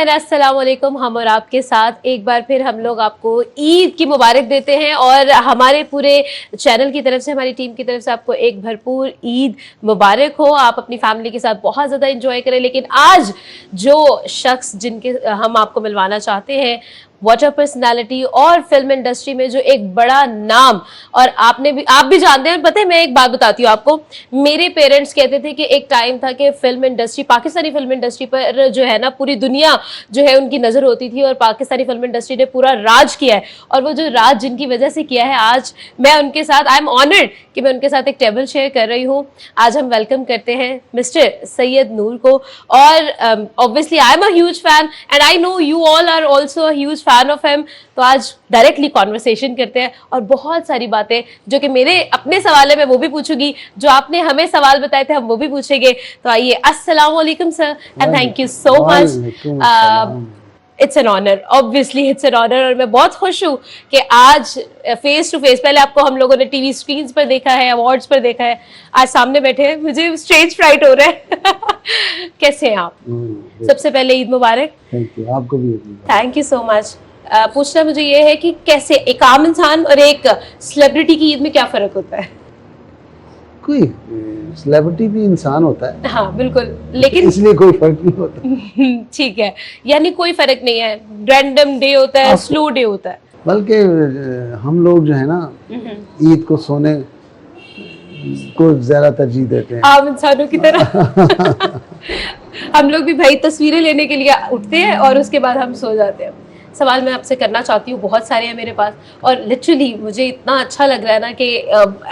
नाज़रीन अस्सलाम वालेकुम। हम और आपके साथ एक बार फिर हम लोग आपको ईद की मुबारक देते हैं और हमारे पूरे चैनल की तरफ से, हमारी टीम की तरफ से आपको एक भरपूर ईद मुबारक हो। आप अपनी फैमिली के साथ बहुत ज़्यादा एंजॉय करें। लेकिन आज जो शख्स जिनके हम आपको मिलवाना चाहते हैं, वाटर पर्सनालिटी और फिल्म इंडस्ट्री में जो एक बड़ा नाम, और आप भी जानते हैं। पता है, मैं एक बात बताती हूँ आपको। मेरे पेरेंट्स कहते थे कि एक टाइम था कि film industry, Pakistani film industry पर जो है ना, पूरी दुनिया जो है उनकी नजर होती थी और पाकिस्तानी फिल्म इंडस्ट्री ने पूरा राज किया है। और वो जो राज जिनकी वजह से किया है, आज मैं उनके साथ, आई एम ऑनर्ड कि मैं उनके साथ एक टेबल शेयर कर रही हूँ। आज हम वेलकम करते हैं मिस्टर सैयद नूर को। और obviously I am a huge fan and I know you all are also a huge fan of him. तो आज डायरेक्टली कॉन्वर्सेशन करते हैं और बहुत सारी बातें जो कि मेरे अपने सवाल है मैं वो भी पूछूंगी, जो आपने हमें सवाल बताए थे हम वो भी पूछेंगे। तो आइए, अस्सलाम वालेकुम sir and thank you so much. It's an honour, obviously it's an honour. और मैं बहुत खुश हूँ कि आज फेस टू फेस, पहले आपको हम लोगों ने टीवी स्क्रीन पर देखा है, अवार्ड्स पर देखा है, आज सामने बैठे हैं, मुझे स्टेज फ्राइट हो रहा है। कैसे हैं आप? सबसे पहले ईद मुबारक। थैंक यू, आपको भी थैंक यू सो मच। पूछना मुझे ये है कि कैसे एक आम इंसान और एक सेलिब्रिटी की ईद में क्या फर्क होता है? कोई सेलिब्रिटी भी इंसान होता है। हाँ बिल्कुल, लेकिन इसलिए कोई फर्क नहीं होता। ठीक है, यानी कोई फर्क नहीं है, रैंडम डे होता है, स्लो डे होता है। बल्कि हम लोग जो है ना, ईद को सोने को ज्यादा तरजीह देते हैं आम इंसानों की तरह। हम लोग भी भाई तस्वीरें लेने के लिए उठते हैं और उसके बाद हम सो जाते हैं। सवाल मैं आपसे करना चाहती हूँ, बहुत सारे हैं मेरे पास, और लिटरली मुझे इतना अच्छा लग रहा है ना कि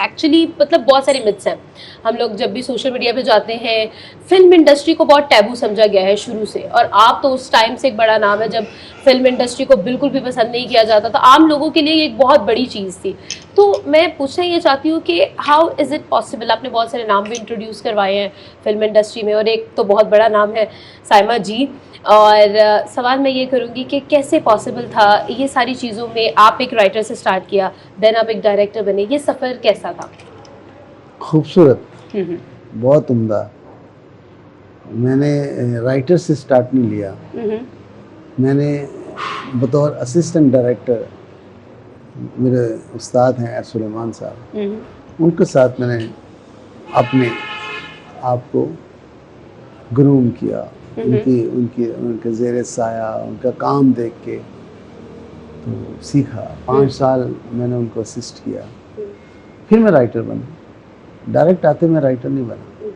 एक्चुअली मतलब बहुत सारे मिथ्स हैं। हम लोग जब भी सोशल मीडिया पे जाते हैं, फिल्म इंडस्ट्री को बहुत टैबू समझा गया है शुरू से, और आप तो उस टाइम से एक बड़ा नाम है जब फिल्म इंडस्ट्री को बिल्कुल भी पसंद नहीं किया जाता था। आम लोगों के लिए एक बहुत बड़ी चीज़ थी। तो मैं पूछना ये चाहती हूँ कि हाउ इज़ इट पॉसिबल? आपने बहुत सारे नाम भी इंट्रोड्यूस करवाए हैं फिल्म इंडस्ट्री में, और एक तो बहुत बड़ा नाम है साइमा जी। और सवाल मैं ये करूँगी कि कैसे पॉसिबल था ये सारी चीज़ों में? आप एक राइटर से स्टार्ट किया, देन आप एक डायरेक्टर बने, ये सफ़र कैसा था? खूबसूरत, बहुत उम्दा। मैंने राइटर से स्टार्ट नहीं लिया, मैंने बतौर असिस्टेंट डायरेक्टर, मेरे उस्ताद हैं सुलेमान साहब, उनके साथ मैंने अपने आप को ग्रूम किया। उनके ज़ेरे साया उनका काम देख के तो सीखा। 5 साल मैंने उनको असिस्ट किया, फिर मैं राइटर बना। डायरेक्ट आते मैं राइटर नहीं बना,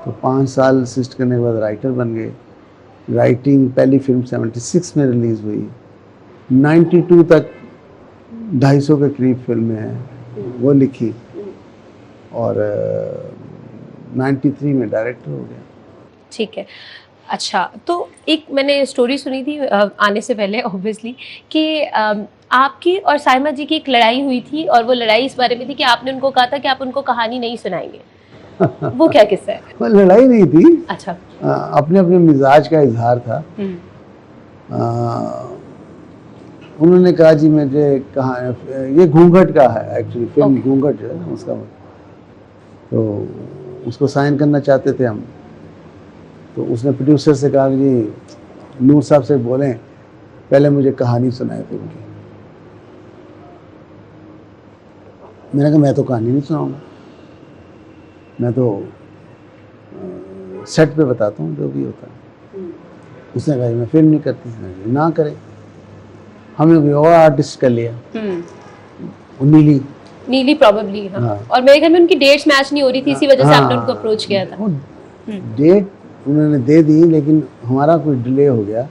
तो 5 साल असिस्ट करने के बाद राइटर बन गए। राइटिंग, पहली फिल्म 76 में रिलीज़ हुई, 92 तक 250 के करीब फिल्में हैं वो लिखी, और 93 में डायरेक्टर हो गया। ठीक है, अच्छा। तो एक मैंने स्टोरी सुनी थी आने से पहले ऑब्वियसली कि आपकी और साइमा जी की एक लड़ाई हुई थी, और वो लड़ाई इस बारे में थी कि आपने उनको कहा था कि आप उनको कहानी नहीं सुनाएंगे। वो क्या किस्सा है? वो लड़ाई नहीं थी, अच्छा, अपने अपने मिजाज का इजहार था। उन्होंने कहा जी मुझे कहा, ये घूंघट का है एक्चुअली, फिल्म घूंघट है ना उसका, तो उसको साइन करना चाहते थे हम। तो उसने प्रोड्यूसर से कहा जी नूर साहब से बोलें पहले मुझे कहानी सुनाए फिल्म की। मैंने कहा मैं तो कहानी नहीं सुनाऊंगा, मैं तो सेट पे बताता हूँ जो भी होता है। उसने कहा मैं फिल्म नहीं करती। ना करें, हमने कोई और आर्टिस्ट कर लिया, नीली प्रॉबेबली। हाँ। और मेरे घर में उनकी डेट्स मैच नहीं हो रही थी, इसी वजह से आपने उनको अप्रोच किया था। डेट उन्होंने दे दी, लेकिन हमारा कोई डिले हो गया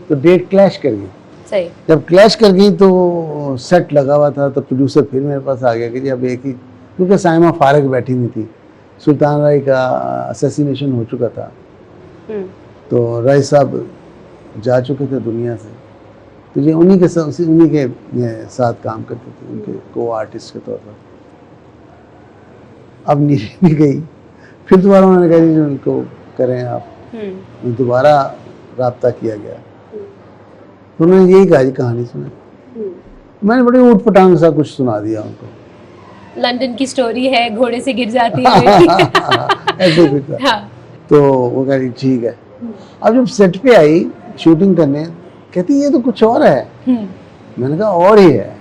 तो डेट क्लैश कर गई। सही, जब क्लैश कर गई तो सेट लगा हुआ था, तो प्रोड्यूसर फिर मेरे पास आ गया कि जी अब एक ही, क्योंकि साइमा फारग बैठी हुई थी, सुल्तान राय का असैसिनेशन हो चुका था, तो राय साहब जा चुके थे दुनिया से, तो ये उन्हीं के साथ काम करते थे, उनके को आर्टिस्ट के तौर पर। अब नीली भी गई, फिर दोबारा उन्होंने कहा जी उनको करें आप, दोबारा राब्ता किया गया, तो उन्होंने यही कहा जी कहानी सुने। मैंने बड़ी ऊट पटांग सा कुछ सुना दिया उनको। लंदन की स्टोरी है, घोड़े से गिर जाती है। ऐसे कुछ था। तो वो कहा जी ठीक है। अब जब सेट पे आई शूटिंग करने, कहती ये तो कुछ और है। मैंने कहा और ही है।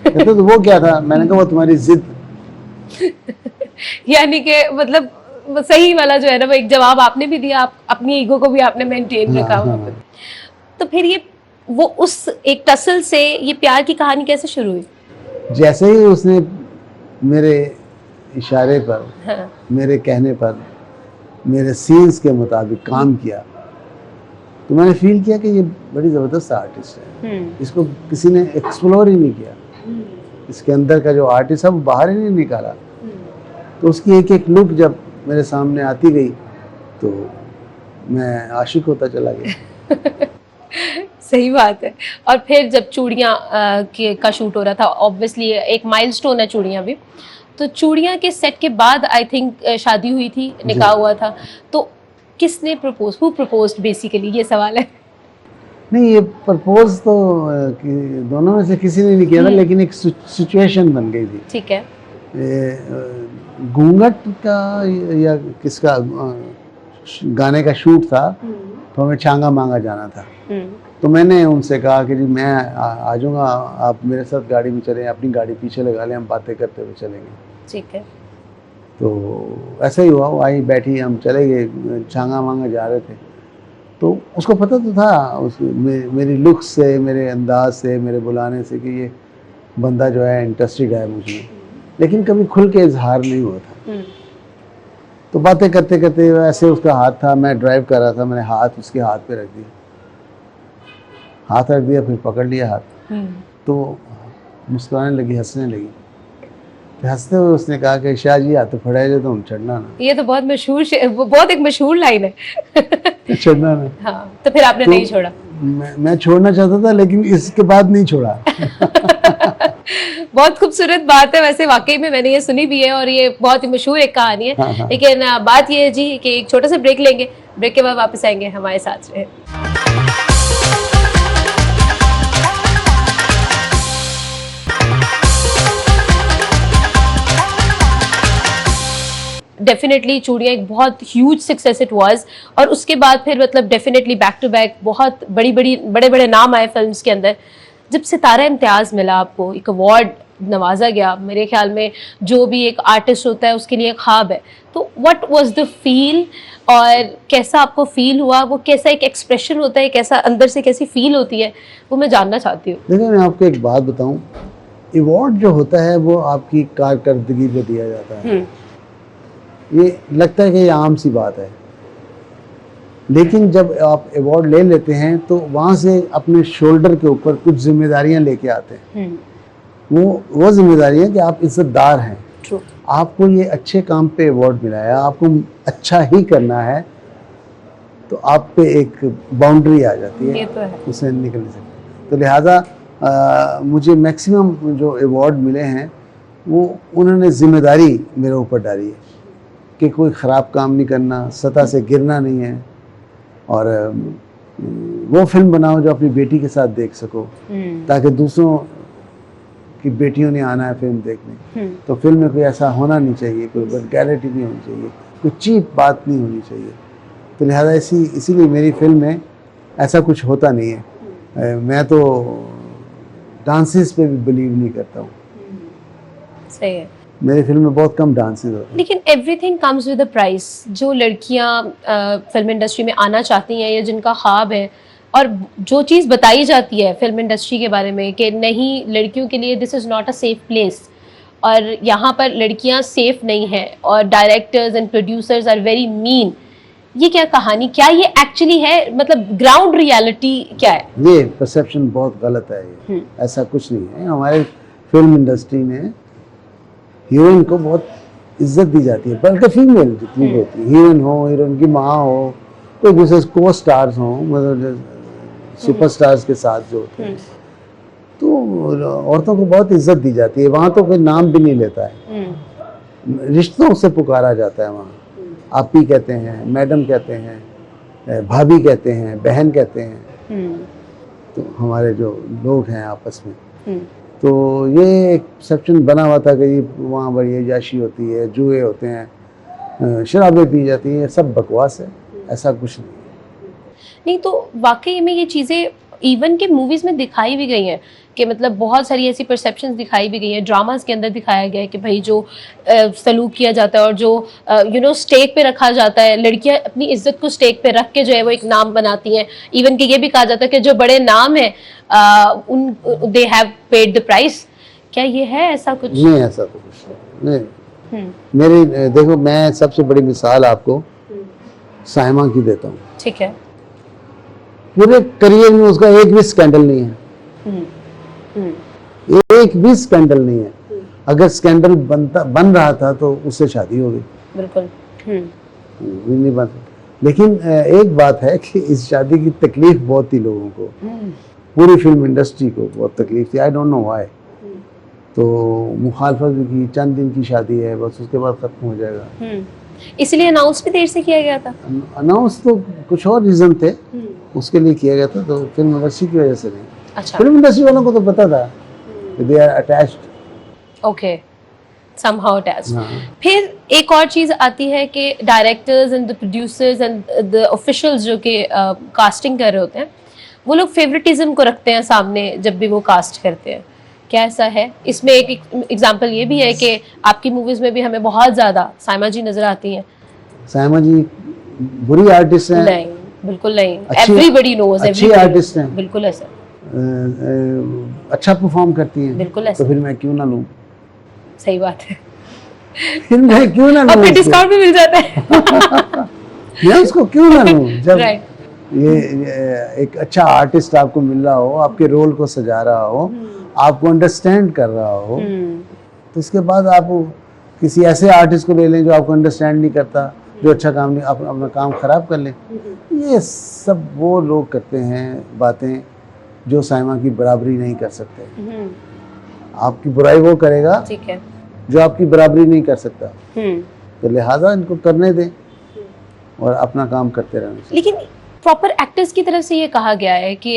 कहते तो वो क्या था? मैंने कहा वो तुम्हारी जिद। यानी कि मतलब वो सही वाला जो है ना, वो एक जवाब आपने भी दिया, आप अपनी ईगो को भी आपने मेंटेन रखा हाँ, वहाँ हाँ। पे। तो फिर ये वो उस एक टसल से ये प्यार की कहानी कैसे शुरू हुई? जैसे ही उसने मेरे इशारे पर, हाँ। मेरे कहने पर, मेरे सीन्स के मुताबिक काम किया, तो मैंने फील किया कि ये बड़ी ज़बरदस्त आर्टिस्ट है। इसको किसी ने एक्सप्लोर ही नहीं किया। इसके अंदर का जो आर्टिस्ट है वो बाहर ही नहीं निकाला। तो उसकी एक एक लुक जब मेरे सामने आती गई तो मैं आशिक होता चला गया। सही बात है। और फिर जब चूड़ियाँ का शूट हो रहा था, ऑब्वियसली एक माइलस्टोन है चूड़ियाँ भी, तो चूड़ियाँ के सेट के बाद आई थिंक शादी हुई थी, निकाह हुआ था। तो किसने प्रपोज, हु प्रपोज्ड बेसिकली, ये सवाल है। नहीं, ये प्रपोज तो कि दोनों में से किसी ने नहीं किया था, लेकिन एक सिचुएशन बन गई थी। ठीक है। घूंघट का या किसका गाने का शूट था, तो हमें छांगा मांगा जाना था। तो मैंने उनसे कहा कि जी मैं आ जाऊँगा, आप मेरे साथ गाड़ी में चलें, अपनी गाड़ी पीछे लगा लें, हम बातें करते हुए चलेंगे। ठीक है। तो ऐसा ही हुआ, वो आई बैठी, हम चले गए, छांगा मांगा जा रहे थे। तो उसको पता तो था मेरी लुक से, मेरे अंदाज से, मेरे बुलाने से कि ये बंदा जो है इंटरेस्टेड है मुझ में, लेकिन कभी खुल के इजहार नहीं हुआ था। तो बातें करते करते ऐसे उसका हाथ था, मैं ड्राइव कर रहा था, मैंने हाथ उसके हाथ पे रख दिया, हाथ रख दिया, फिर पकड़ लिया हाथ। तो मुस्कुराने लगी, हंसने लगी। हंसते हुए उसने कहा कि शाह जी हाथ फड़े जो तुम चढ़ना ना। ये तो बहुत मशहूर, बहुत एक मशहूर लाइन है। चढ़ना ना। हाँ, तो फिर आपने तो नहीं छोड़ा? मैं छोड़ना चाहता था, लेकिन इसके बाद नहीं छोड़ा। बहुत खूबसूरत बात है वैसे, वाकई में मैंने ये सुनी भी है और ये बहुत ही मशहूर एक कहानी है। हाँ, हाँ। लेकिन बात ये है जी कि एक छोटा सा ब्रेक लेंगे, ब्रेक के बाद वापस आएंगे, हमारे साथ रहे। डेफिनेटली चूड़ियाँ एक बहुत ह्यूज सक्सेस इट वाज, और उसके बाद फिर मतलब डेफिनेटली बैक टू बैक बहुत बड़े बड़े नाम आए फिल्म्स के अंदर। जब सितारा इम्तियाज़ मिला आपको, एक अवार्ड नवाजा गया, मेरे ख्याल में जो भी एक आर्टिस्ट होता है उसके लिए ख्वाब है। तो व्हाट वाज द फील, और कैसा आपको फील हुआ, वो कैसा एक एक्सप्रेशन होता है, कैसा अंदर से कैसी फील होती है, वो मैं जानना चाहती हूँ। देखिए, मैं आपको एक बात बताऊं, अवार्ड जो होता है वो आपकी कारकर्दगी पे दिया जाता है। ये लगता है कि ये आम सी बात है, लेकिन जब आप अवार्ड ले लेते हैं तो वहाँ से अपने शोल्डर के ऊपर कुछ जिम्मेदारियां लेके आते हैं। वो जिम्मेदारी है कि आप इज्जतदार हैं। True. आपको ये अच्छे काम पे अवार्ड मिला है, आपको अच्छा ही करना है, तो आप पे एक बाउंड्री आ जाती है, ये तो है। उससे निकल नहीं सकते। तो लिहाजा मुझे मैक्सिमम जो अवार्ड मिले हैं वो उन्होंने जिम्मेदारी मेरे ऊपर डाली है कि कोई ख़राब काम नहीं करना, सतह से गिरना नहीं है, और वो फिल्म बनाओ जो अपनी बेटी के साथ देख सको, ताकि दूसरों की बेटियों ने आना है फिल्म देखने, तो फिल्म में कोई ऐसा होना नहीं चाहिए, कोई वल्गैरिटी नहीं होनी चाहिए, कोई चीप बात नहीं होनी चाहिए। तो लिहाजा इसीलिए मेरी फिल्म में ऐसा कुछ होता नहीं है। मैं तो डांसेस पे भी बिलीव नहीं करता हूँ। सही है। मेरी फिल्म में बहुत कम डांसेस होते हैं। लेकिन everything comes with a price. जो लड़कियां फिल्म इंडस्ट्री में आना चाहती हैं या जिनका ख्वाब है, और जो चीज़ बताई जाती है फिल्म इंडस्ट्री के बारे में कि नहीं, लड़कियों के लिए this is not a safe place, और यहाँ पर लड़कियाँ सेफ नहीं हैं, और directors and producers are very mean, ये क्या कहानी, क्या ये एक्चुअली है, मतलब ग्राउंड रियलिटी क्या है? ये परसेप्शन बहुत गलत है। ये ऐसा कुछ नहीं है। हमारे फिल्म इंडस्ट्री में हीरोइन को बहुत इज्जत दी जाती है, बल्कि फीमेल जितनी भी होती है, हीरोइन हो, हीरोइन की माँ हो, कोई दूसरे को स्टार्स हो, मतलब सुपरस्टार्स के साथ जो होते हैं, तो औरतों को बहुत इज्जत दी जाती है। वहाँ तो कोई नाम भी नहीं लेता है, रिश्तों से पुकारा जाता है। वहाँ आप ही कहते हैं, मैडम कहते हैं, भाभी कहते हैं, बहन कहते हैं। तो हमारे जो लोग हैं आपस में, तो ये एक परसेप्शन बना हुआ था कि वहाँ बड़ी अय्याशी होती है, जुए होते हैं, शराबें पी जाती हैं, सब बकवास है, ऐसा कुछ नहीं। नहीं तो वाकई में ये चीज़ें इवन के मूवीज़ में दिखाई भी गई हैं कि मतलब बहुत सारी ऐसी परसेप्शंस दिखाई भी गई हैं, ड्रामास के अंदर दिखाया गया है कि भाई जो सलूक किया जाता है और जो स्टेक पे रखा जाता है, लड़कियां अपनी इज्जत को स्टेक पे रख के जो है वो एक नाम बनाती हैं। इवन कि ये भी कहा जाता है कि जो बड़े नाम है उन they have paid the price. क्या ये है ऐसा कुछ? नहीं, ऐसा तो कुछ नहीं। मेरी देखो, मैं सबसे बड़ी मिसाल आपको साइमा की देता हूँ। ठीक है। पूरे करियर में उसका एक भी स्कैंडल नहीं है, एक भी स्कैंडल नहीं है। अगर स्कैंडल बन रहा था तो उससे शादी हो गई। बिल्कुल। नहीं बन। लेकिन एक बात है कि इस शादी की तकलीफ बहुत थी लोगों को, पूरी फिल्म इंडस्ट्री को बहुत तकलीफ थी। I don't know why. तो मुखालफत भी की, चंद दिन की शादी है बस, उसके बाद खत्म हो जाएगा। इसलिए अनाउंस भी देर से किया गया था। अनाउंस तो कुछ और रीजन थे उसके लिए किया गया था, तो फिल्म इंडस्ट्री की वजह से नहीं। अच्छा। फिल्म इंडस्ट्री वालों को तो पता था कि they are attached. Okay, somehow attached। फिर एक और चीज आती है कि directors and the producers and the officials जो कि कास्टिंग कर रहे होते हैं, वो लोग फेवरेटिज्म को रखते हैं सामने जब भी वो कास्ट करते हैं। क्या ऐसा है? इसमें एक एग्जांपल ये भी है कि आपकी मूवीज में भी हमें बहुत ज्यादा साइमा जी नजर आती हैं। साइमा जी बुरी आर्टिस्ट हैं? नहीं, बिल्कुल नहीं। एवरीबॉडी नोज, अच्छी आर्टिस्ट हैं। बिल्कुल ऐसा। अच्छा परफॉर्म करती हैं। बिल्कुल ऐसा। तो फिर मैं क्यों ना लूं? सही बात है। फिर मैं क्यों ना लूं? और फिर डिस्काउंट भी मिल जाता है। मैं उसको क्यों ना लूं? जब राइट। ये एक अच्छा आर्टिस्ट आपको मिल रहा हो, आपके रोल को सजा रहा हो, आपको अंडरस्टैंड कर रहा हो, तो इसके बाद आप किसी ऐसे आर्टिस्ट को ले लें जो आपको अंडरस्टैंड नहीं करता, जो अच्छा काम नहीं, अपना काम खराब कर लें। ये सब वो लोग करते हैं बातें जो साइमा की बराबरी नहीं कर सकते। आपकी बुराई वो करेगा, ठीक है, जो आपकी बराबरी नहीं कर सकता। तो लिहाजा इनको करने दें और अपना काम करते रहना। लेकिन प्रॉपर एक्टर्स की तरफ से ये कहा गया है कि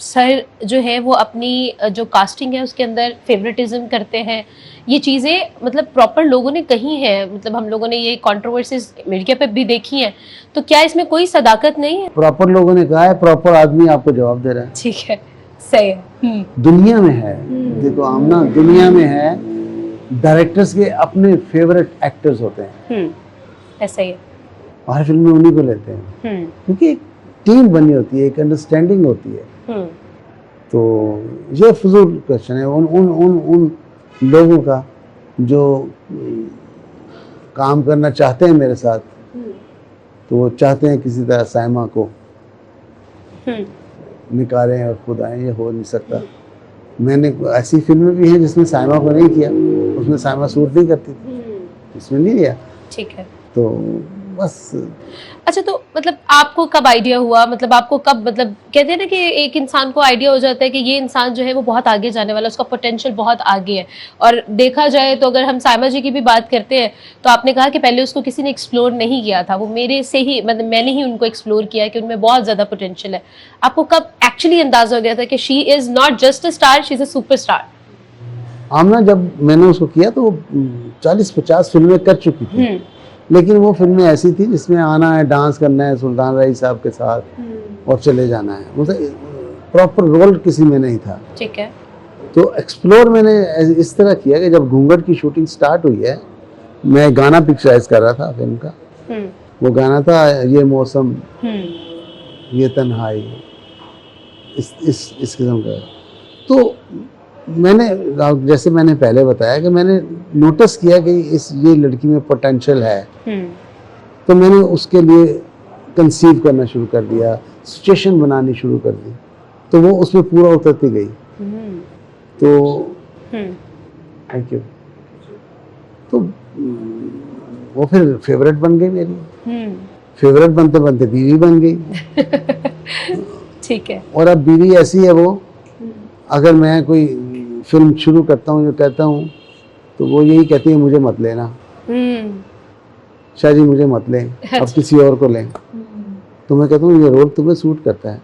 सर जो है वो अपनी जो कास्टिंग है उसके अंदर फेवरेटिज्म करते हैं। ये चीज़ें मतलब प्रॉपर लोगों ने कही हैं, मतलब हम लोगों ने ये कंट्रोवर्सीज मीडिया पे भी देखी हैं। तो क्या इसमें कोई सदाकत नहीं है? प्रॉपर लोगों ने कहा है, प्रॉपर आदमी आपको जवाब दे रहा है। ठीक है, सही है। दुनिया में है, देखो आमना, दुनिया में है, डायरेक्टर्स के अपने फेवरेट एक्टर्स होते हैं। ऐसा ही है। हर फिल्म में उन्हीं को लेते हैं, क्योंकि एक टीम बनी होती है, एक अंडरस्टैंडिंग होती है। तो ये फजूल क्वेश्चन है उन लोगों का जो काम करना चाहते हैं मेरे साथ, तो वो चाहते हैं किसी तरह साइमा को निकालें और खुद आए। ये हो नहीं सकता। मैंने ऐसी फिल्में भी हैं जिसमें साइमा को नहीं किया, उसमें साइमा सूट नहीं करती थी, इसमें नहीं लिया। ठीक है। तो बस। अच्छा, तो मतलब आपको कब आइडिया हुआ, मतलब आपको कब, मतलब कहते हैं ना कि एक इंसान को आइडिया हो जाता है कि ये इंसान जो है वो बहुत आगे जाने वाला है, उसका पोटेंशियल बहुत आगे है। और देखा जाए तो अगर हम साइमा जी की भी बात करते हैं तो आपने कहा कि पहले उसको किसी ने एक्सप्लोर नहीं किया था, वो मेरे से ही, मतलब मैंने ही उनको एक्सप्लोर किया कि उनमें बहुत ज़्यादा पोटेंशियल है। आपको कब एक्चुअली अंदाजा हो गया था कि she is not just a star, she is a super star? Amna, जब मैंने उसको किया तो 40-50 फिल्में कर चुकी थी, लेकिन वो फिल्में ऐसी थी जिसमें आना है, डांस करना है सुल्तान राही साहब के साथ और चले जाना है, मतलब प्रॉपर रोल किसी में नहीं था। ठीक है। तो एक्सप्लोर मैंने इस तरह किया कि जब घूंघट की शूटिंग स्टार्ट हुई है, मैं गाना पिक्चराइज कर रहा था फिल्म का। वो गाना था ये मौसम ये तन्हाई, इस किस्म का। तो मैंने, जैसे मैंने पहले बताया कि मैंने नोटिस किया कि ये लड़की में पोटेंशियल है, तो मैंने उसके लिए कंसीव करना शुरू कर दिया, सिचुएशन बनानी शुरू कर दी, तो वो उसमें पूरा उतरती गई। तो थैंक यू। तो वो फिर फेवरेट बन गई मेरी। फेवरेट बनते बनते बीवी बन गई। ठीक है। और अब बीवी ऐसी है, वो अगर मैं कोई फिल्म शुरू करता हूँ, जो कहता हूँ, तो वो यही कहती है मुझे मत लेना, शाह जी मुझे मत लें, अब किसी और को लें। तो मैं कहता हूँ ये रोल तुम्हें सूट करता है।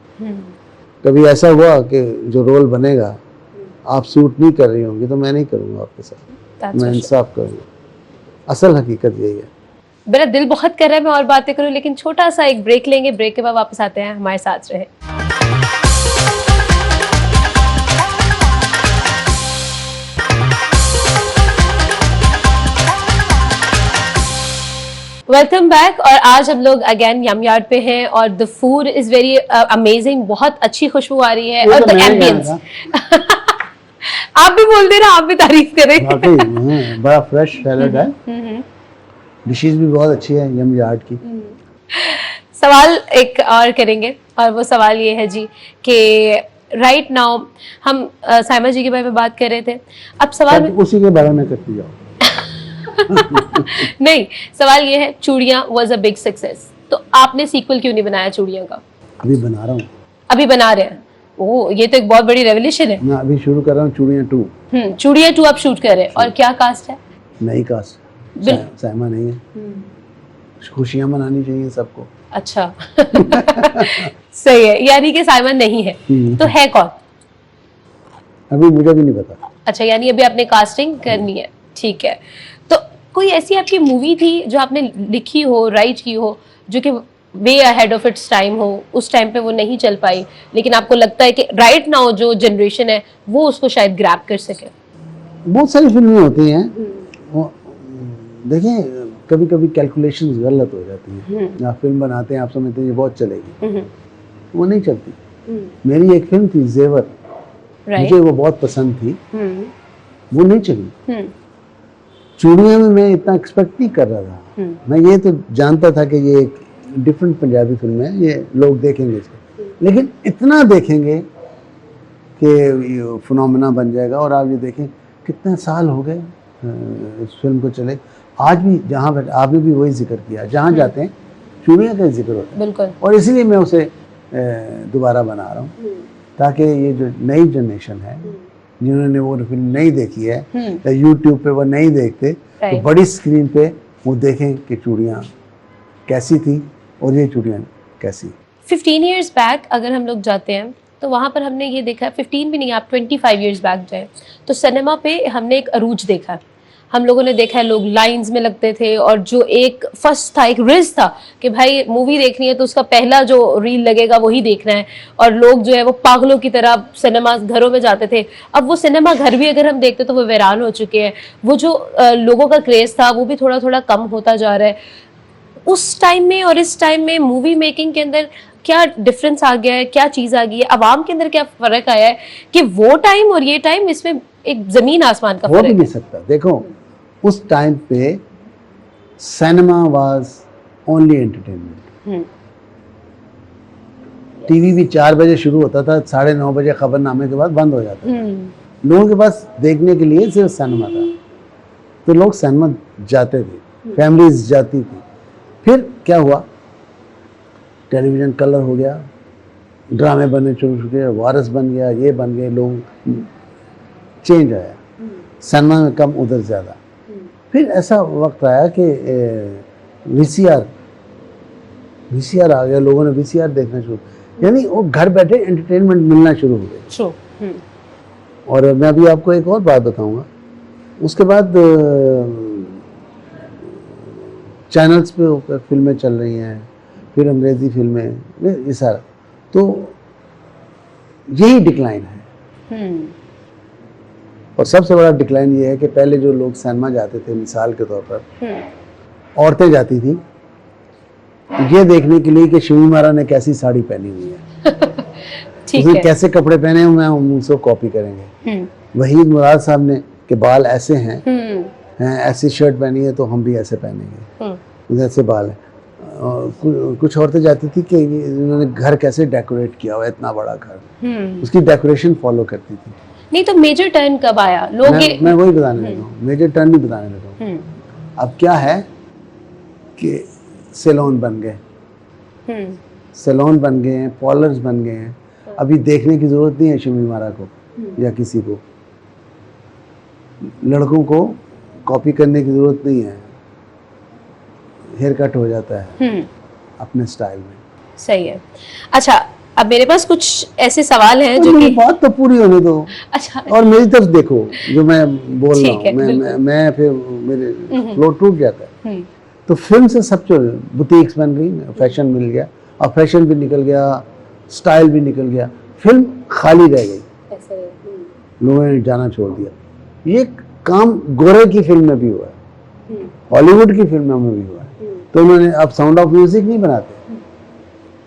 कभी ऐसा हुआ कि जो रोल बनेगा आप सूट नहीं कर रही होंगी तो मैं नहीं करूँगा आपके साथ, मैं इंसाफ करूँगा। असल हकीकत यही है। मेरा दिल बहुत कर रहा है मैं और बातें करूं, लेकिन छोटा सा एक ब्रेक लेंगे, ब्रेक के बाद वापस आते हैं, हमारे साथ रहे। Welcome back. और आज हम लोग अगेन यम यार्ड पे हैं और the food is very amazing, बहुत अच्छी खुशबू आ रही है और द एम्बियंस आप भी बोल देना, आप भी तारीफ करें। बड़ा फ्रेश सैलड है, डिशेस भी बहुत अच्छी है यम यार्ड की। सवाल एक और करेंगे और वो सवाल ये है जी कि राइट नाउ हम साइमा जी के बारे में बात कर रहे थे, अब सवाल उसी के बारे में करती जाओ। नहीं, सवाल ये है, चूड़ियां वाज अ बिग सक्सेस, तो आपने सीक्वल क्यों नहीं बनाया चूड़ियों का? अभी बना रहा हूँ। अभी बना रहे हैं? ओह, ये तो एक बहुत बड़ी रेवोल्यूशन है। मैं अभी शुरू कर रहा हूँ चूड़ियां 2। चूड़ियां 2 आप शूट कर रहे हैं, और क्या कास्ट है? नई कास्ट, साइमा नहीं है। खुशियां मनानी चाहिए सबको। अच्छा सही है, यानी कि साइमा नहीं है, तो है कौन? अभी मुझे भी नहीं पता। अच्छा, यानी अभी आपने कास्टिंग करनी है, ठीक है। तो कोई ऐसी आपकी मूवी थी जो आपने लिखी हो, राइट की हो, जो कि way ahead of its time हो, उस टाइम पे वो नहीं चल पाई, लेकिन आपको लगता है कि राइट नाउ जो जनरेशन है वो उसको शायद ग्रैब कर सके? बहुत सारी फिल्में होती हैं, देखिए कभी कभी कैलकुलेशंस गलत हो जाती हैं। आप फिल्म बनाते हैं, आप समझते हैं ये बहुत चलेगी, वो नहीं चलती। मेरी एक फिल्म थी जेवर, मुझे वो बहुत पसंद थी, वो नहीं चली। चूड़ियां में मैं इतना एक्सपेक्ट नहीं कर रहा था, मैं ये तो जानता था कि ये एक डिफरेंट पंजाबी फिल्म है, ये लोग देखेंगे इसको, लेकिन इतना देखेंगे कि फिनोमेना बन जाएगा। और आप ये देखें कितने साल हो गए इस फिल्म को चले, आज भी जहाँ आपने भी वही जिक्र किया, जहाँ जाते हैं चूड़ियाँ का जिक्र होता है। बिल्कुल। और इसीलिए मैं उसे दोबारा बना रहा हूँ, ताकि ये जो नई जनरेशन है जिन्होंने वो फिल्म नहीं देखी है या यूट्यूब पे वो नहीं देखते, तो बड़ी स्क्रीन पे वो देखें कि चूड़ियाँ कैसी थी और ये चूड़ियाँ कैसी। 15 इयर्स बैक अगर हम लोग जाते हैं तो वहाँ पर हमने ये देखा, 15 भी नहीं, आप 25 इयर्स बैक जाए तो सिनेमा पे हमने एक अरूज देखा। हम लोगों ने देखा है लोग लाइंस में लगते थे, और जो एक फर्स्ट था, एक रिज था कि भाई मूवी देखनी है तो उसका पहला जो रील लगेगा वही देखना है, और लोग जो है वो पागलों की तरह सिनेमा घरों में जाते थे। अब वो सिनेमा घर भी अगर हम देखते तो वो वीरान हो चुके हैं, वो जो लोगों का क्रेज था वो भी थोड़ा थोड़ा कम होता जा रहा है। उस टाइम में और इस टाइम में मूवी मेकिंग के अंदर क्या डिफरेंस आ गया है, क्या चीज़ आ गई है, आवाम के अंदर क्या फ़र्क आया है कि वो टाइम और ये टाइम, इसमें एक ज़मीन आसमान का फर्क हो भी नहीं सकता। देखो उस टाइम पे cinema was only entertainment. TV भी 4 बजे शुरू होता था, 9:30 बजे खबरनामे के बाद बंद हो जाता था। लोगों के पास देखने के लिए सिर्फ सिनेमा था, तो लोग सिनेमा जाते थे, फैमिलीज जाती थी। फिर क्या हुआ, टेलीविज़न कलर हो गया, ड्रामे बनने शुरू हुए, वारस बन गया, ये बन गए, लोग चेंज आया, सिनेमा में कम उधर ज़्यादा। फिर ऐसा वक्त आया कि वीसीआर आ गया, लोगों ने वीसीआर देखना शुरू, यानी वो घर बैठे एंटरटेनमेंट मिलना शुरू हो गया। और मैं अभी आपको एक और बात बताऊंगा, उसके बाद चैनल्स पे फिल्में चल रही हैं, फिर अंग्रेज़ी फिल्में, ये सारा, तो यही डिक्लाइन है। और सबसे बड़ा डिक्लाइन ये है कि पहले जो लोग सिनेमा जाते थे, मिसाल के तौर पर औरतें जाती थी ये देखने के लिए कि शिवी मारा ने कैसी साड़ी पहनी हुई है, उसने कैसे कपड़े पहने हुए हैं, हम उसको कॉपी करेंगे। वहीद मुराद साहब ने के बाल ऐसे हैं, ऐसी शर्ट पहनी है तो हम भी ऐसे पहनेंगे, ऐसे बाल है। कुछ औरतें जाती थी कि उन्होंने घर कैसे डेकोरेट किया हुआ है, इतना बड़ा घर, उसकी डेकोरेशन फॉलो करती थी। नहीं तो मेजर टर्न कब आया? लोग मैं वही बताने लगा हूँ, मेजर टर्न नहीं बताने लगा हूँ। अब क्या है कि सैलून बन गए, सैलून बन गए हैं, पार्लर्स बन गए हैं। अभी देखने की जरूरत नहीं है शिवी मारा को या किसी को, लड़कों को कॉपी करने की जरूरत नहीं है, हेयर कट हो जाता है अपने स्टाइल में। सही है। अच्छा, अब मेरे पास कुछ ऐसे सवाल हैं जो कि बात तो पूरी होने दो। अच्छा, और मेरी तरफ देखो जो मैं बोल रहा हूँ, मैं फिर मेरे फ्लो टूट जाता है। तो फिल्म से सब जो बुटीक्स बन गई, फैशन मिल गया, और फैशन भी निकल गया, स्टाइल भी निकल गया, फिल्म खाली रह गई, लोगों ने जाना छोड़ दिया। ये काम गोरे की फिल्म में भी हुआ है, हॉलीवुड की फिल्मों में भी हुआ है। तो उन्होंने अब साउंड ऑफ म्यूजिक नहीं बनाते,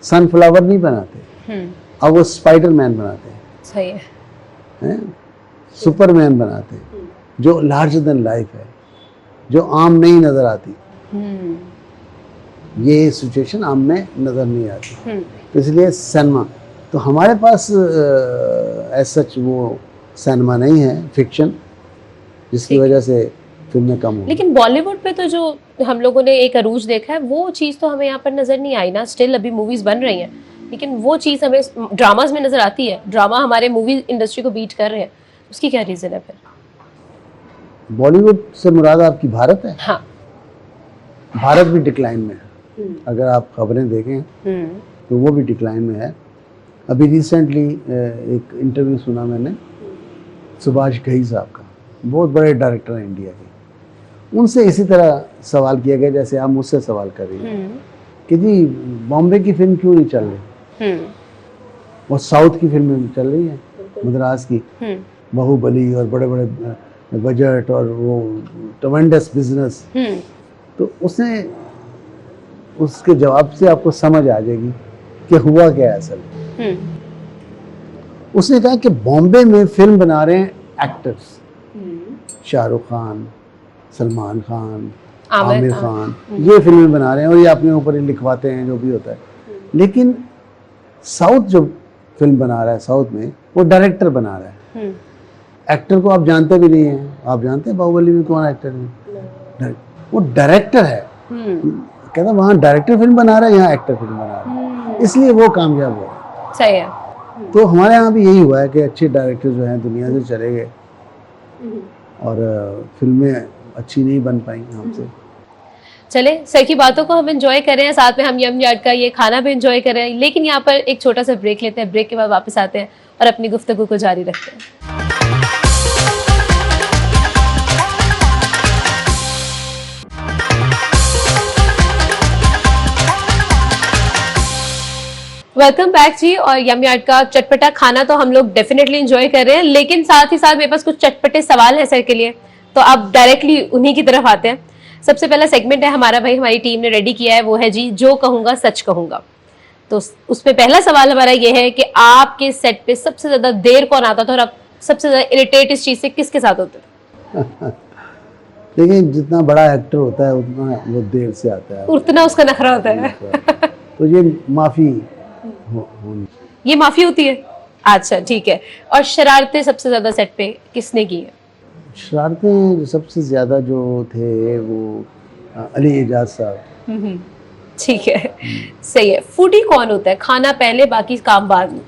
सनफ्लावर नहीं बनाते, अब वो स्पाइडरमैन बनाते हैं, सही है, सुपरमैन बनाते हैं, जो लार्जर देन लाइफ है, जो आम नहीं नजर आती। ये सिचुएशन आम में नजर नहीं आती, तो इसलिए सिनेमा तो हमारे पास एज सच वो सिनेमा नहीं है, फिक्शन, जिसकी वजह से फिल्में कम हो। लेकिन बॉलीवुड पे तो जो हम लोगों ने एक अरूज देखा है, वो चीज तो हमें यहाँ पर नजर नहीं आई ना। स्टिल अभी मूवीज बन रही हैं, लेकिन वो चीज हमें ड्रामास में नजर आती है। ड्रामा हमारे मूवी इंडस्ट्री को बीट कर रहे हैं, उसकी क्या रीजन है फिर? बॉलीवुड से मुराद आपकी भारत है? हाँ, भारत भी डिक्लाइन में है। अगर आप खबरें देखें तो वो भी डिक्लाइन में है। अभी रिसेंटली एक इंटरव्यू सुना मैंने सुभाष घई साहब का, बहुत बड़े डायरेक्टर हैं इंडिया के, उनसे इसी तरह सवाल किया गया जैसे आप मुझसे सवाल कर रही हैं कि जी बॉम्बे की फिल्म क्यों नहीं चल रही, और साउथ की फिल्में चल रही हैं, मद्रास की बाहुबली और बड़े बड़े बजट और वो ट्मेंडस बिजनेस। तो उसने उसके जवाब से आपको समझ आ जाएगी कि हुआ क्या है असल में। उसने कहा कि बॉम्बे में फिल्म बना रहे हैं एक्टर्स, शाहरुख खान, सलमान खान, आमिर खान, ये फिल्में बना रहे हैं और ये अपने ऊपर ही लिखवाते हैं जो भी होता है। लेकिन साउथ जो फिल्म बना रहा है, साउथ में वो डायरेक्टर बना रहा है, एक्टर को आप जानते भी नहीं हैं। आप जानते हैं बाहुबली में कौन एक्टर है? वो डायरेक्टर है। कहता वहाँ डायरेक्टर फिल्म बना रहा है, यहाँ एक्टर फिल्म बना रहा है, इसलिए वो कामयाब हुआ। सही है। तो हमारे यहाँ भी यही हुआ है कि अच्छे डायरेक्टर जो हैं दुनिया से चले गए और फिल्में अच्छी नहीं बन पाई हमसे। चले, सर की बातों को हम एंजॉय कर रहे हैं, साथ में हम यम यार्ड का ये खाना भी एंजॉय कर रहे हैं, लेकिन यहाँ पर एक छोटा सा ब्रेक लेते हैं। ब्रेक के बाद वापस आते हैं और अपनी गुफ्तगू को जारी रखते हैं। वेलकम बैक जी। और यम यार्ड का चटपटा खाना तो हम लोग डेफिनेटली एंजॉय कर रहे हैं, लेकिन साथ ही साथ मेरे पास कुछ चटपटे सवाल है सर के लिए, तो अब डायरेक्टली उन्हीं की तरफ आते हैं। सबसे पहला सेगमेंट है हमारा, भाई हमारी टीम ने रेडी किया है, वो है जी जो कहूंगा सच कहूंगा। तो उसमें पहला सवाल हमारा ये है कि आपके सेट पे सबसे ज्यादा देर कौन आता था और आप सबसे ज्यादा इरिटेट इस चीज से किसके साथ होते थे? देखिए जितना बड़ा एक्टर होता है उतना वो देर से आता है, उतना उसका नखरा होता है। तो ये माफी ये माफी होती है। अच्छा ठीक है। और शरारतें सबसे ज्यादा सेट पे किसने की है? शरारतें सबसे ज्यादा जो थे वो अली एजाज साहब। ठीक है, सही है। फूडी कौन होता है? खाना पहले बाकी काम बाद में?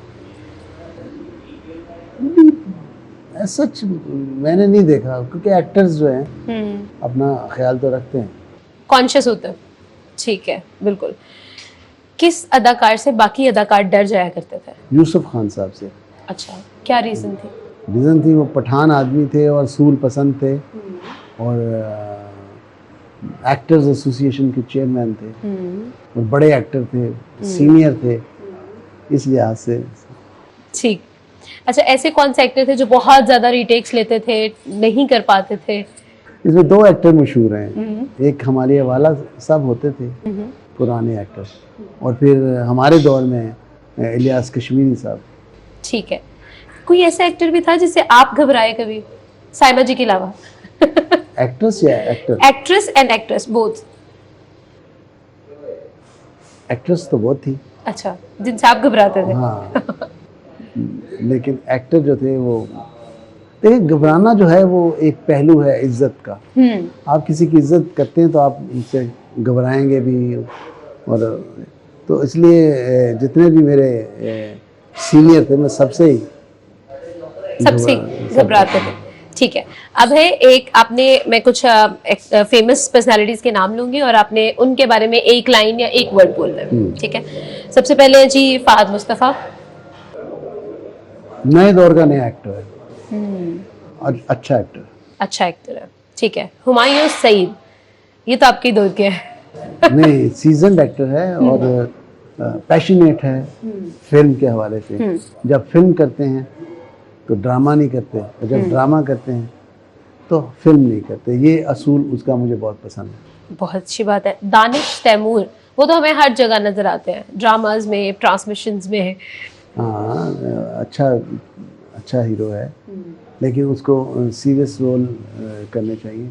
सच मैंने नहीं देखा, क्योंकि एक्टर्स जो हैं अपना ख्याल तो रखते हैं, कॉन्शियस होते हैं। ठीक है, बिल्कुल। किस अदाकार से बाकी अदाकार डर जाया करते थे? यूसुफ खान साहब से। अच्छा, क्या रीजन थी? रीजन थी वो पठान आदमी थे और सूल पसंद थे और एक्टर्स एसोसिएशन के चेयरमैन थे और बड़े एक्टर थे, सीनियर थे, इस लिहाज से। ठीक। अच्छा, ऐसे कौन से एक्टर थे जो बहुत ज्यादा रीटेक्स लेते थे, नहीं कर पाते थे? इसमें दो एक्टर मशहूर हैं, एक हमारे वाला साहब होते थे पुराने एक्टर्स, और फिर हमारे दौर में इलियास कश्मीरी साहब। ठीक है। कोई ऐसा एक्टर भी था जिससे आप घबराए कभी, साइमा जी के अलावा? एक्ट्रेस या actor? Actress and actress both. Actress तो बहुत थी। अच्छा, जिनसे आप घबराते थे? हाँ। लेकिन एक्टर जो थे वो, देखिए घबराना जो है वो एक पहलू है इज्जत का। आप किसी की इज्जत करते हैं तो आप उनसे घबराएंगे भी, और तो इसलिए जितने भी मेरे सीनियर थे मैं सबसे घबराते थे। ठीक है। अब है एक, आपने, मैं कुछ फेमस पर्सनालिटीज के नाम लूंगी और आपने उनके बारे में एक लाइन या एक वर्ड बोलना है। ठीक है। सबसे पहले जी फहद मुस्तफा। नए दौर का नया एक्टर है, अच्छा एक्टर। अच्छा एक्टर है। ठीक है। हुमायूं सईद, ये तो आपके दौर के हैं। नहीं, सीजन्ड एक्टर है और पैशनेट है फिल्म के हवाले से। जब फिल्म करते हैं तो ड्रामा नहीं करते, और जब ड्रामा करते हैं तो फिल्म नहीं करते। ये असूल उसका मुझे बहुत पसंद है। बहुत अच्छी बात है। दानिश तैमूर, वो तो हमें हर जगह नजर आते हैं, ड्रामाज में, ट्रांसमिशंस में। हाँ, अच्छा हीरो है, लेकिन उसको सीरियस रोल करने चाहिए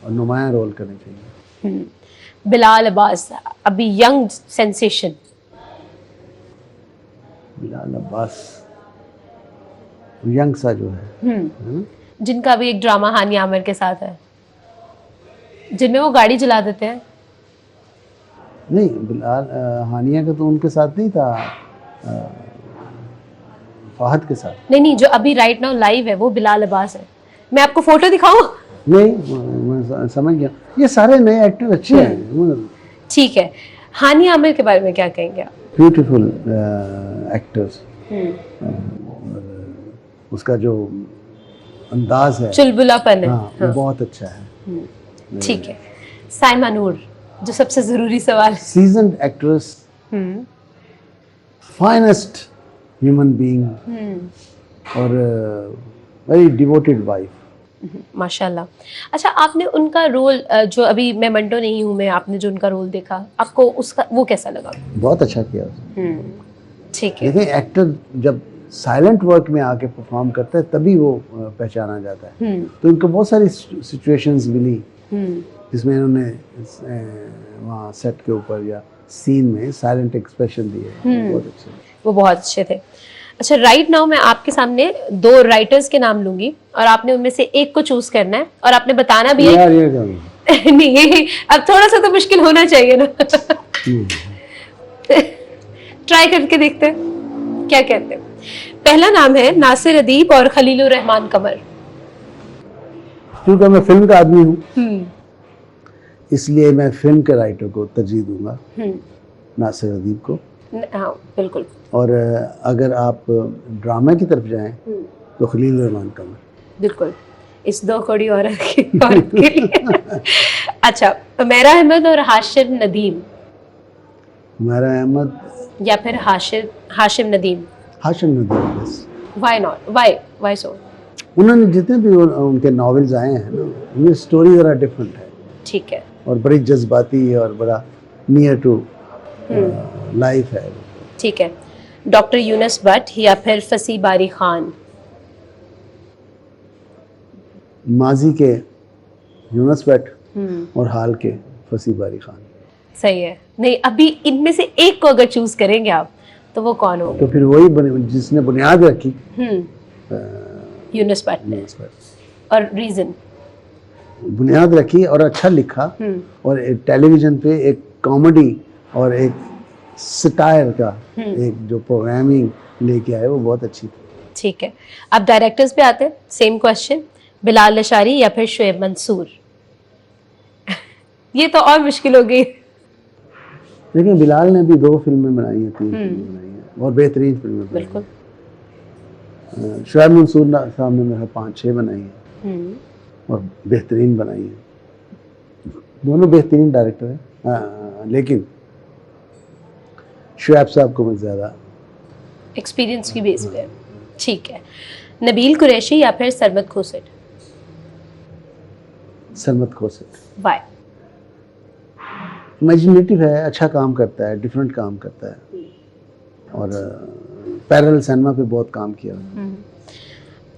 और नुमाया रोल करने चाहिए। बिलाल अब्बास, अभी young sensation. Bilal Abbas young सा जो है जिनका भी एक ड्रामा हानिया आमिर के साथ है, जिनमें वो गाड़ी चला देते हैं। नहीं, बिलाल हानिया का तो उनके साथ नहीं था, फहद के साथ। नहीं, जो अभी राइट नाउ लाइव है वो बिलाल अब्बास है। मैं आपको फोटो दिखाऊं? नहीं, मैं समझ गया, ये सारे नए एक्टर अच्छे हैं। ठीक है, हानिया आमिर के बारे में क्या कहेंगे आप? ब्यूटीफुल एक्टर्स, उसका जो अंदाज है, चुलबुलापन है, हाँ, वो बहुत अच्छा है। ठीक है। साइमा नूर, जो सबसे जरूरी सवाल। Seasoned actress, finest human being और वेरी डिवोटेड वाइफ। माशाल्लाह। अच्छा, आपने उनका रोल जो अभी मैं मंटो नहीं हूँ मैं, आपने जो उनका रोल देखा, आपको उसका वो कैसा लगा? बहुत अच्छा किया उसने। ठीक है। देखिए, एक्टर जब साइलेंट वर्क में आके परफॉर्म करता है तभी वो पहचाना जाता है। तो इनको बहुत सारी सिचुएशंस मिली जिसमें इन्होंने वहाँ सेट के ऊपर या सीन में साइलेंट एक्सप्रेशन दिए, बहुत अच्छे। वो बहुत अच्छे थे। अच्छा, राइट नाउ मैं आपके सामने 2 राइटर्स के नाम लूंगी और आपने उनमें से एक को चूज करना है और आपने बताना भी है। यार ये नहीं, अब थोड़ा सा तो मुश्किल होना चाहिए ना। ट्राई करके देखते हैं क्या कहते हैं। पहला नाम है नासिर अदीब और खलीलुर रहमान कमर। क्योंकि मैं फिल्म का आदमी हूँ, इसलिए मैं फिल्म के राइटर को तरजीह दूंगा, नासिर अदीब को। हाँ, बिल्कुल। और अगर आप ड्रामा की तरफ जाएं तो खलील रहमान कमर। बिल्कुल, इस 2 कौड़ी औरत के लिए। अच्छा, उमैरा अहमद और हाशिम नदीम। उमैरा अहमद या फिर हाशिम नदीम। हाशिम नदीम, बस। Why not, why so? उन्होंने जितने भी उनके नॉवेल्स आए हैं ना, उनकी स्टोरी ज़रा डिफरेंट है। ठीक है। और बड़ी जज्बाती और बड़ा नियर टू लाइफ है। ठीक है। डॉक्टर यूनुस भट्ट या फिर फसी बारी खान? माजी के यूनुस भट्ट और हाल के फसी बारी खान। सही है। नहीं, अभी इनमें से एक को अगर चूज करेंगे आप तो वो कौन होगा? तो फिर वही जिसने बुनियाद रखी, यूनुस भट्ट। और रीजन? बुनियाद रखी और अच्छा लिखा, और टेलीविजन पे एक कॉमेडी और एक सटायर का एक जो प्रोग्रामिंग लेके आए, वो बहुत अच्छी थी। ठीक है। अब डायरेक्टर्स पे आते हैं। सेम क्वेश्चन, बिलाल लशारी या फिर शुएब मंसूर? ये तो और मुश्किल हो गई। देखिए, बिलाल ने भी 2 फिल्में बनाई हैं, 3 फिल्में बनाई हैं और बेहतरीन फिल्में बनाई हैं। बिल्कुल। शुएब मंसूर साहब ने मेरा 5-6 बनाई हैं और बेहतरीन बनाई हैं। दोनों बेहतरीन डायरेक्टर हैं, लेकिन शुएब साहब को मैं ज़्यादा एक्सपीरियंस की बेस पे। ठीक है। नबील कुरैशी या फिर सरमद खोसट? सरमद खोसट। वाई? इमेजिनेटिव है, अच्छा काम करता है, डिफरेंट काम करता है, और पैरेलल सिनेमा पे बहुत काम किया।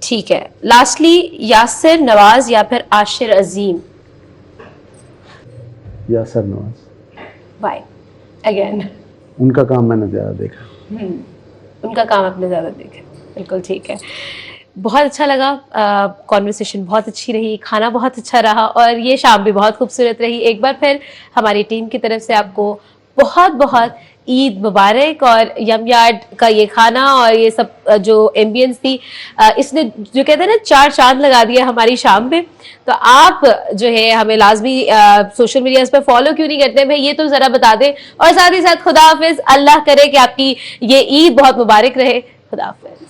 ठीक है। लास्टली, यासिर नवाज या फिर आशिर अजीम? यासिर नवाज। Why again? उनका काम मैंने ज़्यादा देखा। उनका काम आपने ज़्यादा देखा। बिल्कुल ठीक है। बहुत अच्छा लगा, कॉन्वर्सेशन बहुत अच्छी रही, खाना बहुत अच्छा रहा और ये शाम भी बहुत खूबसूरत रही। एक बार फिर हमारी टीम की तरफ से आपको बहुत बहुत ईद मुबारक। और यम यार्ड का ये खाना और ये सब जो एम्बियंस थी, इसने जो कहते हैं ना 4 चांद लगा दिया हमारी शाम पे। तो आप जो है हमें लाजमी सोशल मीडिया पे फॉलो क्यों नहीं करते भाई, ये तो ज़रा बता दें। और साथ ही साथ खुदा हाफिज, अल्लाह करे कि आपकी ये ईद बहुत मुबारक रहे। खुदा हाफिज।